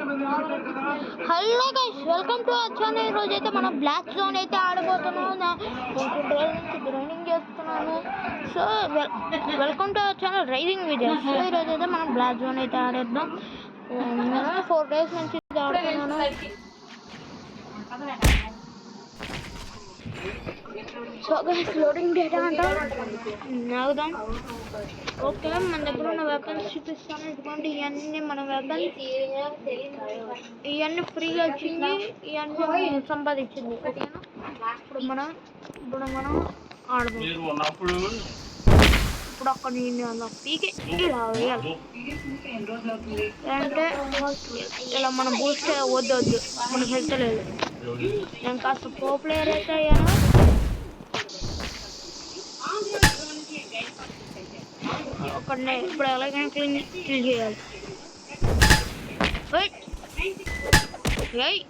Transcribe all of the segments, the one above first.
Hello guys, welcome to our channel. ఈరోజు అయితే మనం బ్లాక్ జోన్ అయితే ఆడబోతున్నాం. రైడింగ్ చేస్తున్నాను. So welcome to our channel riding videos. So ఈరోజు అయితే మనం బ్లాక్ జోన్ అయితే ఆడేద్దాం. నేను 4 days నుంచి ఆడుతున్నాను. సో గైస్, లోడింగ్ డేటా అంటాం ఆగుదాం. ఓకే, మన దగ్గర ఉన్న వెపన్స్ చూపిస్తాను. ఇటువంటి ఇవన్నీ మన వెపన్స్, ఇవన్నీ ఫ్రీగా వచ్చింది, ఇవన్నీ సంపాదించింది. ఓకేనా, ఇప్పుడు మనం ఆడదాం. ఇప్పుడు అక్కడ నేను అలా పీకి ఇలా వేయాలి అంటే ఇలా మనం బూస్ట్ వద్దు మనకు హెల్త్ లేదు. నేను కాస్త ప్రో ప్లేయర్ అయితే అయ్యాను. ఒకనే ఇప్పుడు ఎలాగైనా క్లీన్ చేయాలి. లెక్క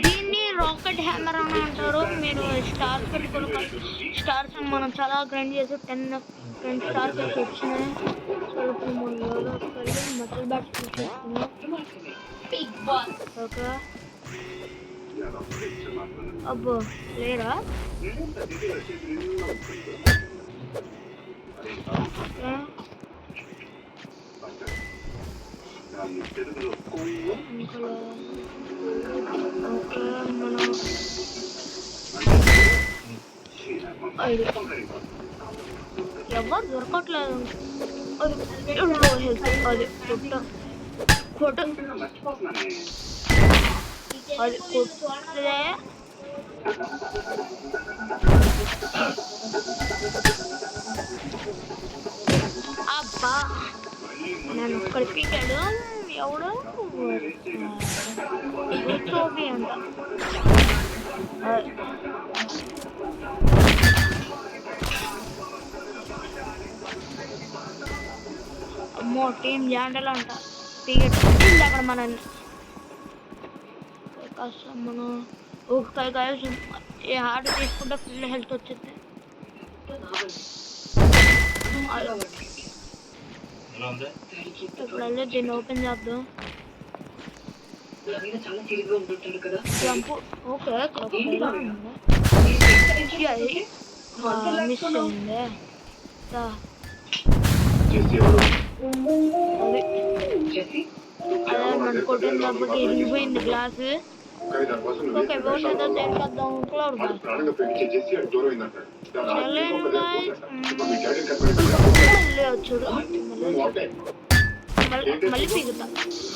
దీన్ని రాకెట్ హ్యామర్ అని అంటారు. మీరు స్టార్స్ పెట్టుకోరు. స్టార్స్ మనం చాలా గ్రైండ్ చేసి 10 స్టార్స్ అయితే వచ్చినాయి. సో ఇప్పుడు మెటల్ బ్యాట్స్ తీసుకున్నాం. ఓకే, అబ్బో లేరా? ఎవరు దొరకట్లేదు. అది ఫోటో అది కొట్టే అబ్బా నేను ఇక్కడ పీకాడు. ఎవడో టోపీ అంట. అమ్మో, టీం జాండలు అంట. పీకెట్ అక్కడ మనల్ని కష్టం. మనం ఒక ఈ హార్ట్ తీసుకుంటే ఫుల్ హెల్త్ వచ్చింది. ఇప్పుడు వెళ్ళి దీన్ని ఓపెన్ చేద్దాం. జంప్. ఓకే, మిస్ అయింది. అదే మన కొట్టిన దెబ్బకి ఇరిగిపోయింది గ్లాస్. ఓకే, భవిష్యత్తు చేద్దాం. క్లౌడ్ మళ్ళీ వచ్చాడు. మళ్ళీ పీకుతా.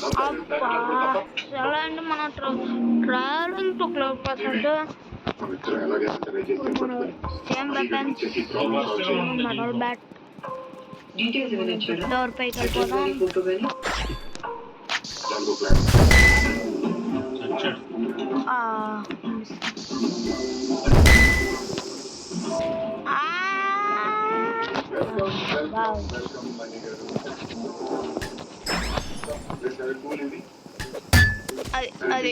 అబ్బా చాలా అంటే మన travelling to cloud percent same weapons metal bat door పైకి వెళ్ళిపోదాం. అది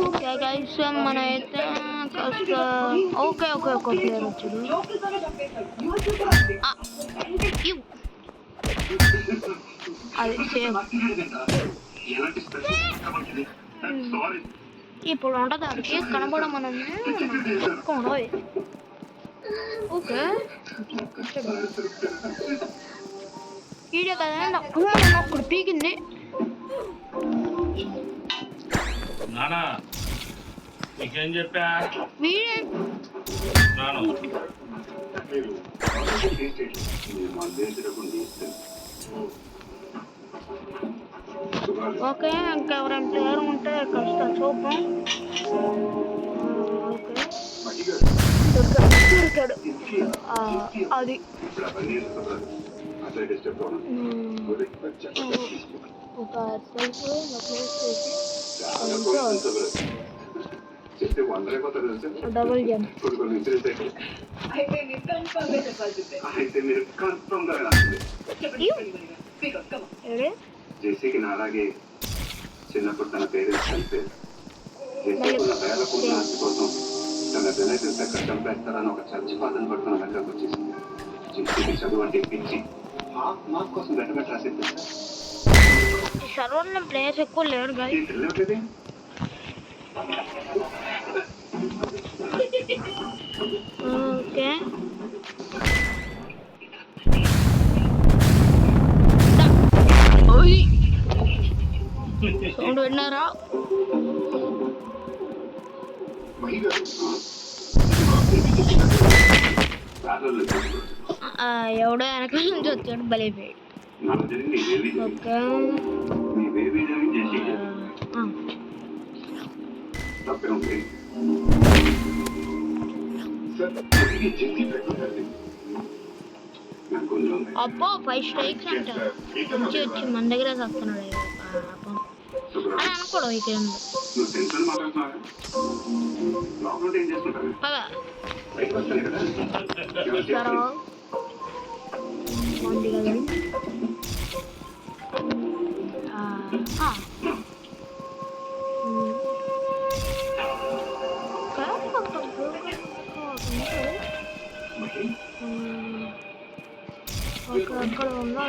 ఓకే గైస్, మన అయితే కాస్త ఓకే ఒక ప్లేయర్ వచ్చాడు. అది సేమ్ ఇప్పుడు ఉంటుంది. అది కనబడమని ఓకే వీడియో కదా అప్పుడు పీకింది. నీకేం చెప్పా? ఓకే, ఇంకెవరైనా ప్లేయర్ ఉంటే కాస్త చూద్దాం. ఓకే, దొరికాడు. అది ఒక సెల్ఫ్ ప్లేస్ చేసి డబుల్ జంప్. జేసీకి నాలాగే చిన్నప్పుడు తన పేరెంట్స్ చనిపోయారు. జేసీ ఉన్న వేల కోట్ల ఆస్తి కోసం తన రిలేటివ్స్ ఎక్కడ చంపేస్తారని ఒక చచ్చిపాతను పడుతున్న దగ్గరకు వచ్చేసింది. జేసీకి చదువు అంటే పిచ్చి. మార్క్ కోసం వెంటనే రాసేది. సర్వర్లో ప్లేయర్స్ ఎక్కువ లేరు కదా. తెలియట్లేదే. ఓకే సౌండ్ విన్నారా? ఎవడో వెనకాల నుంచి వచ్చాడు, బలైపోయాడు. ఓకే అబ్బో 5 స్ట్రైక్స్ అంట. వచ్చి మన దగ్గర వస్తున్నాడు అని అనుకోవడం. ఈ గేమ్లో పదా ఉంది కదా. అక్కడ ఉందా?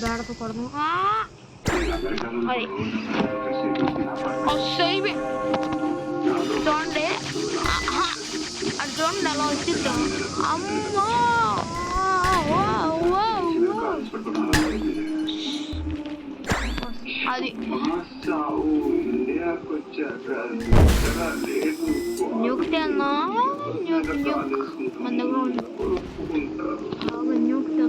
బేడపడదు. అది చూడండి, అది చూడండి అలా వచ్చిద్దాం. అమ్మా అది న్యూక్తే అన్నా. మన దగ్గర న్యూక్తే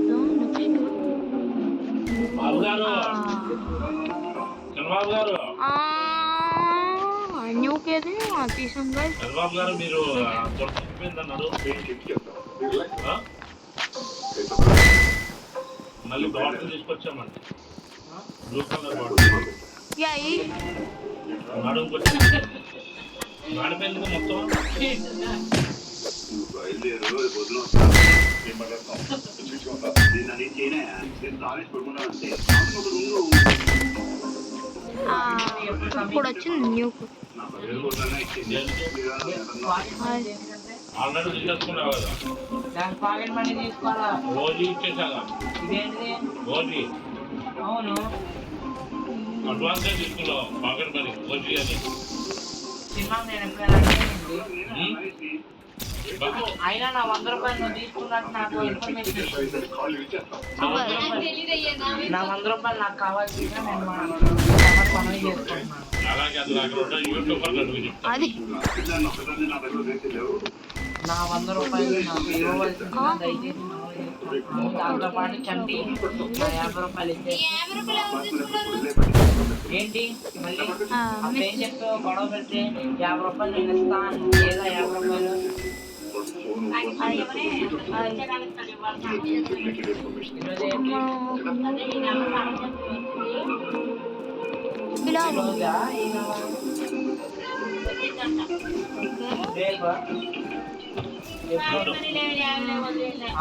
న్యూకేది తీసాం గైస్. చంద్రబాబు గారు మీరు మళ్ళీ బాటిల్ తీసుకొచ్చామండి. బ్లూ కలర్ బాటిల్ నడుముకొచ్చి నాడిపోయింది మొత్తం. ఇప్పుడు వచ్చింది న్యూకు. ఆల్రెడీ తీసుకున్నావు కదా. ఓజీ ఇచ్చేసాగా. ఓజీ అవును అడ్వాన్స్ తీసుకున్నావు. పాకెట్ మనీ ఓజీ అని సినిమా నేను ఎప్పుడైనా అయినా నా 100 రూపాయలు నువ్వు తీసుకున్నట్టు నాకు ఇన్ఫర్మేషన్. నా 100 రూపాయలు నాకు కావాల్సిందిగా నేను మనవి చేసుకుంటున్నాను. నా 100 రూపాయలు నాకు ఇవ్వవలసిందిగా దయచేసి దాంతో పాటు చంటి నా 50 రూపాయలు ఇచ్చేసి. ఏంటి మళ్ళీ అప్పుడేం చెప్పావు? గొడవ పెడితే 50 రూపాయలు నేను ఇస్తాను. లేదా 50 రూపాయలు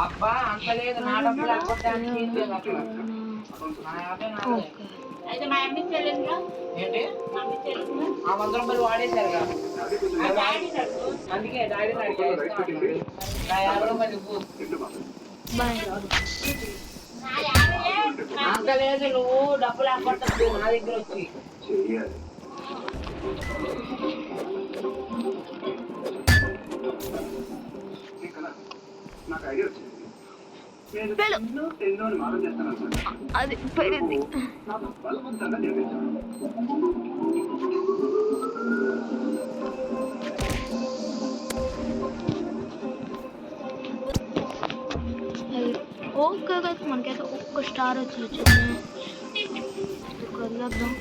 అబ్బా అంత లేదు. నా డబ్బులు లేకపోతే అక్కడ ఏంటి ఆ 100 రూపాయలు వాడేశారుగా. అందుకే డాడీ నా 50 రూపాయలు అంత లేదు. నువ్వు డబ్బులు లేకపోతే నా దగ్గర వచ్చి నాకు ఐడియా వచ్చింది. అది పెరిగింది. బలవంతంగా నిర్మించాను. ఓకే గైస్ మనకైతే ఒక్క స్టార్ వచ్చింది. కళ్ళద్దాం.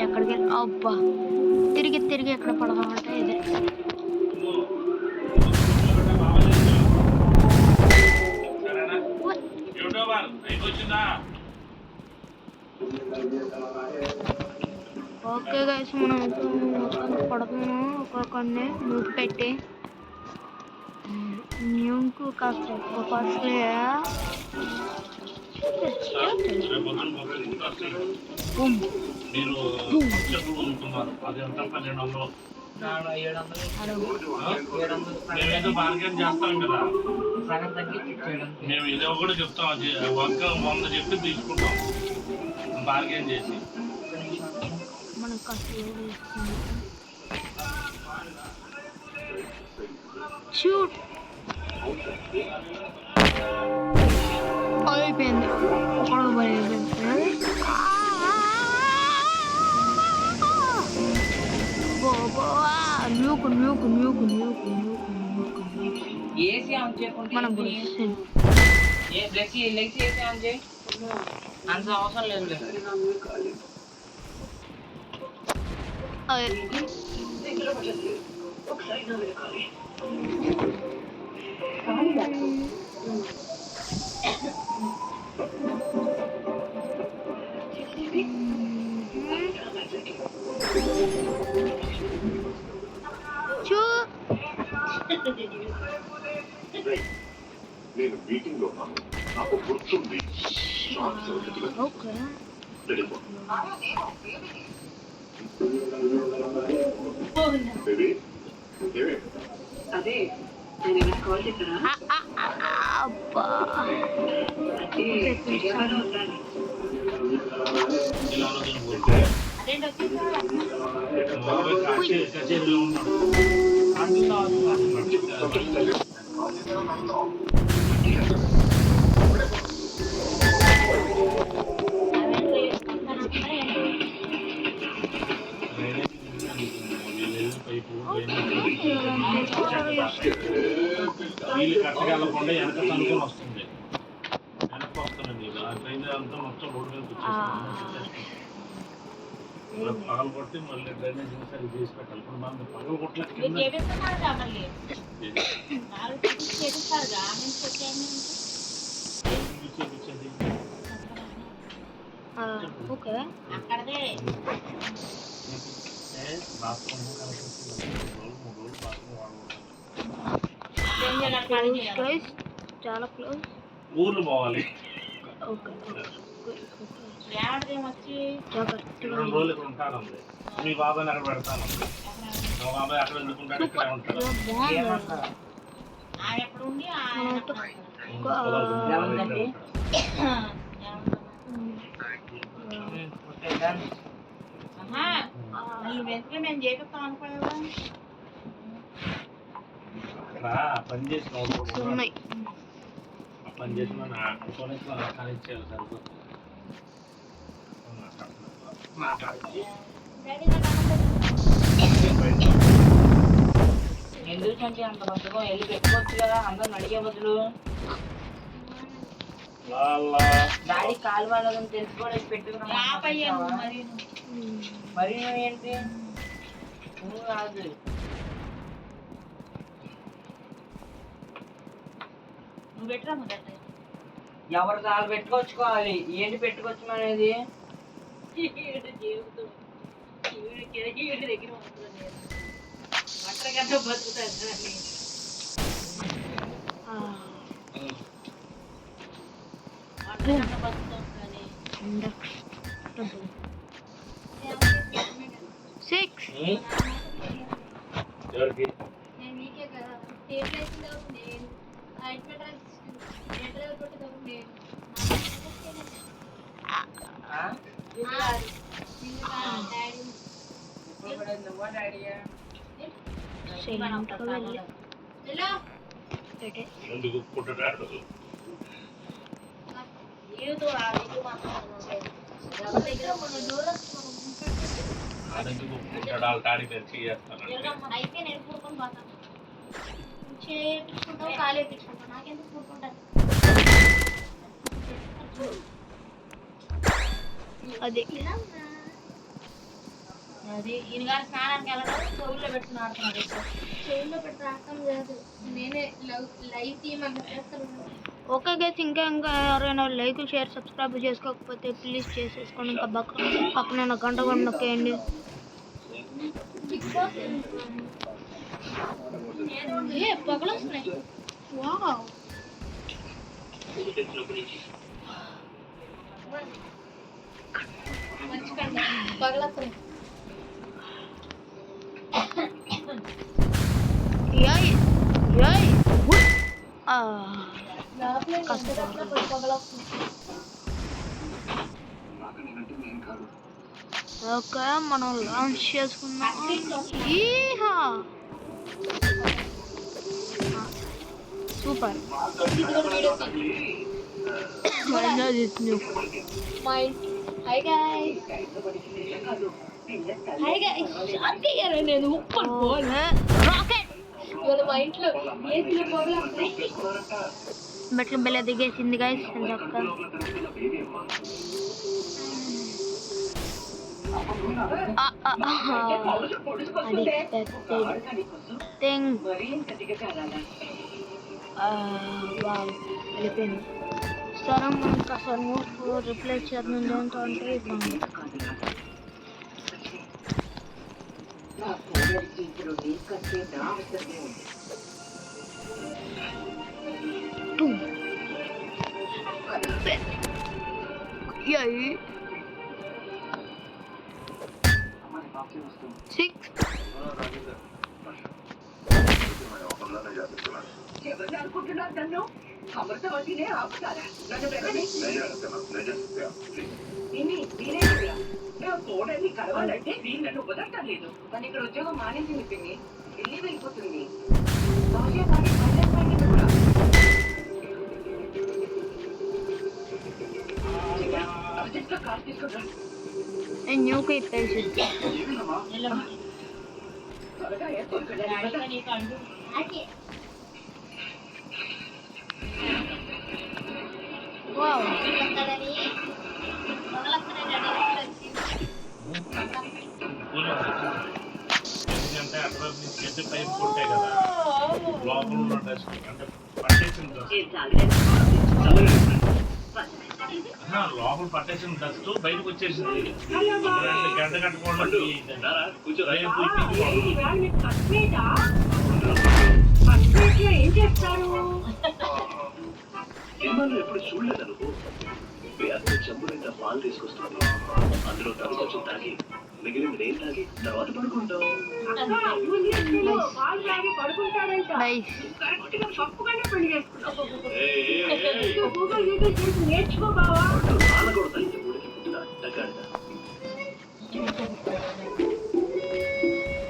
ఎక్కడికి అబ్బా తిరిగి తిరిగి ఎక్కడ పడదామంటే ఇదే. ఓకే గైస్ మనం పడుతున్నాం ఒక్కొక్కడిని న్యూక్ పెట్టి. న్యూకు కాస్త ఎక్కువ కాస్ట్లీ. మీరు కొనుక్కున్నారు అది ఎంత 1200. మేమేదో బార్గెన్ చేస్తాం కదా, మేము ఇదో కూడా చెప్తాం. ఒక్క 100 చెప్పి తీసుకుంటాం బార్గెన్ చేసి. మనకు కాస్త షూట్ అయిపోయింది. ఒకడు అయిపోయింది. న్యూకు న్యూకు న్యూకు న్యూకు న్యూకు న్యూకు ఏసీ ఆన్ చేయకుంటే మనం లెగ్స్ ఏసీ ఆన్ చేయి. అంత అవసరం లేదు. నేను మీటింగ్ లో ఉన్నాను, నాకు గుర్తుంది. ఓకే అదే నేను కాల్ చేస్తారా? అబ్బా కచేరీలో ఉన్నాడు. వీళ్ళు కట్టగలకుండా వెనక తనుకొని వస్తుంది. వెనక వస్తుందండి ఆ ట్రైన్ అంతా మొత్తం రోడ్డు మీద వచ్చేస్తుంది. పగలు కొట్టి మళ్ళీ డ్రైనేజ్ సరి చేసి పెట్టాలి. ఇప్పుడు మనం పగలు కొట్టలేదు. ఓకే అక్కడదే బాత్రూమ్ 3 రోజులు బాత్రూమ్ క్లోజ్ చాలా క్లోజ్. ఊర్లు పోవాలి. ఓకే వచ్చి 2 రోజులు ఇక్కడ ఉంటానండి. మీ బాబాయ్ అక్కడ పెడతాను. మా బాబాయ్ అక్కడ ఎందుకుంటాడు, ఇక్కడే ఉంటాడు. ఎప్పుడు ఉండి వెంటనే మేము చేపిస్తాం అనుకోలేదా? పని చేసిన పని చేసిన కానిచ్చేయాలి సరిపోతుంది. ఎందుకంటే అంత బతుకం వెళ్ళి పెట్టుకోవచ్చు కదా, అందరిని అడిగే బదులు. డాడీ కాలు వాళ్ళని తెలుసుకోవడం పెట్టుకున్నా మరి ఏంటి నువ్వు కాదు. నువ్వు పెట్టరా ఎవరు కాలు పెట్టుకొచ్చుకోవాలి. ఏంటి పెట్టుకోవచ్చు అనేది దగ్గర బట్టగంట బతుకుతాను. ఎందుకు పుట్టడాడు అదెందుకు ఒప్పుకుంటాడు వాళ్ళ డాడీ తెచ్చి చేస్తానంటే అయితే నేను కూడుకొని పోతాను చేపించుకుంటావు కాలు వేపించుకుంటావు నాకెందుకు కూడుకుంటాను అది అది ఈయన గారు స్నానానికి వెళ్ళడం చెవుల్లో పెట్టుకుని ఆడుతున్నాడు చెవుల్లో పెట్టి రాస్తాం లేదు నేనే లైవ్ టీమ్ అంత చేస్తాను ఓకే గైస్ ఇంకా ఎవరైనా లైక్ షేర్ సబ్స్క్రైబ్ చేసుకోకపోతే ప్లీజ్ చేసేసుకోండి ఇంకా పక్కన గంట కూడా నొక్కేయండి పగలు వస్తున్నాయి వావ్ పగలు వస్తున్నాయి యాయ్ యాయ్ ఓకే మనం లాంచ్ చేసుకున్నాం సూపర్ నేను రాకెట్ మా ఇంట్లో మెట్ల బెల్ల దిగేసింది గైస్ థింగ్ వెళ్ళిపోయింది సరే మనకి అసలు రిప్లై చేద్దాం దేంతో అంటే Yay. 6. కలవాలంటే నేను నన్ను వదలటం లేదు తను ఇక్కడ ఉద్యోగం మానేసింది పిన్ని ఢిల్లీ వెళ్ళిపోతుంది కార్ తీసుకుంటా New kit wow. ఎందుకంటే అక్కడ చెట్టు పైపు కొట్టాయి కదా లోపల ఉన్న డస్ట్ అంటే పట్టేసిన డస్ట్ లోపల పట్టేసిన డస్ట్ బయటకు వచ్చేసింది గంట కట్టుకోవడం ఏం చేస్తారు ఎప్పుడు చూడలేదు చెంబునింత పాలు తీసుకొస్తుంది అందులో తను కొంచెం తాగి మిగిలింది నేను తాగి తర్వాత పడుకుంటాం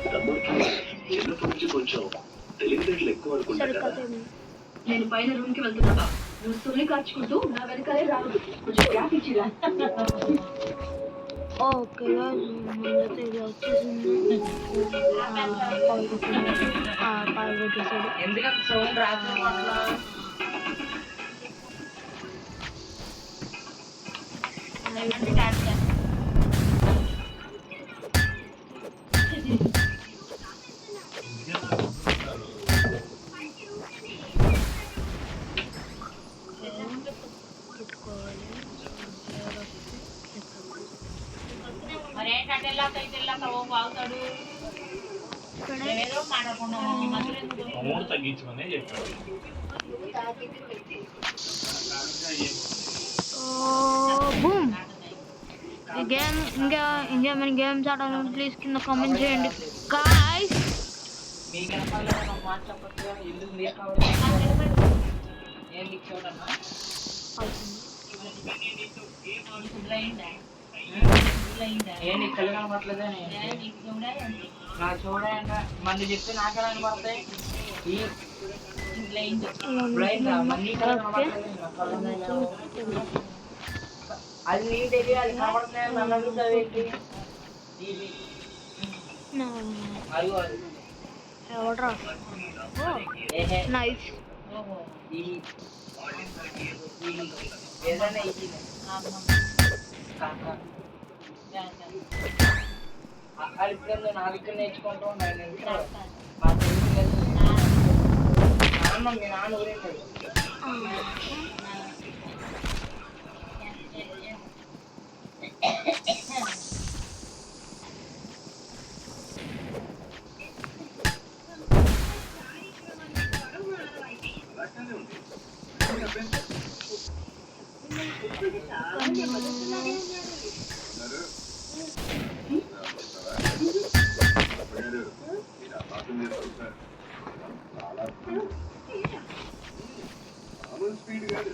తమ్ముడికి చిన్నప్పటి నుంచి కొంచెం తెలివితేటలు ఎక్కువ అనుకుంటా కదా నేను పైన రూమ్ కి వెళ్తున్నా నువ్వు సొల్లి కార్చుకుంటూ నా వెనకాలే రావద్దు కొంచెం గ్యాప్ ఇచ్చిరా ఓకే ముందైతే ఇది వచ్చేసింది పాలు పెట్టేసాడు ఎందుకంటే సౌండ్ రాత్రి మరేంటంటే వెళ్ళాక ఓ బాగుతాడు ఏదో మాట్లాడుకున్నాం తగ్గించమనే చెప్పాడు బూమ్ ఈ గేమ్ ఇంకా ఇంకేమైనా గేమ్స్ ఆడాలని ప్లీజ్ కింద కామెంట్ చేయండి గాయ్స్ మీకు మాట్లాడకపోతే ఇల్లు ఏం లీక్ చూడన్నా ఏంటి కళ్ళు కనపట్లేదే నా చూడండి మళ్ళీ చెప్తే నాకే కనపడతాయి బ్లైండ్ మళ్ళీ అది నీకు తెలియాలి కనపడుతున్నాయి నన్ను అడుగుతావేంటి అదిగో అది. ఎవడ్రా ఏహే. నైస్ ఈ ఏదైనా ఇది అది ఇప్పుడు నా దగ్గర నేర్చుకుంటూ ఉన్నాను మా నాన్న మీ నాన్న గురించి స్పీడ్ కాదు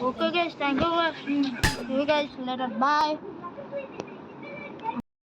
Okay guys, thank you guys. See you guys later. Bye.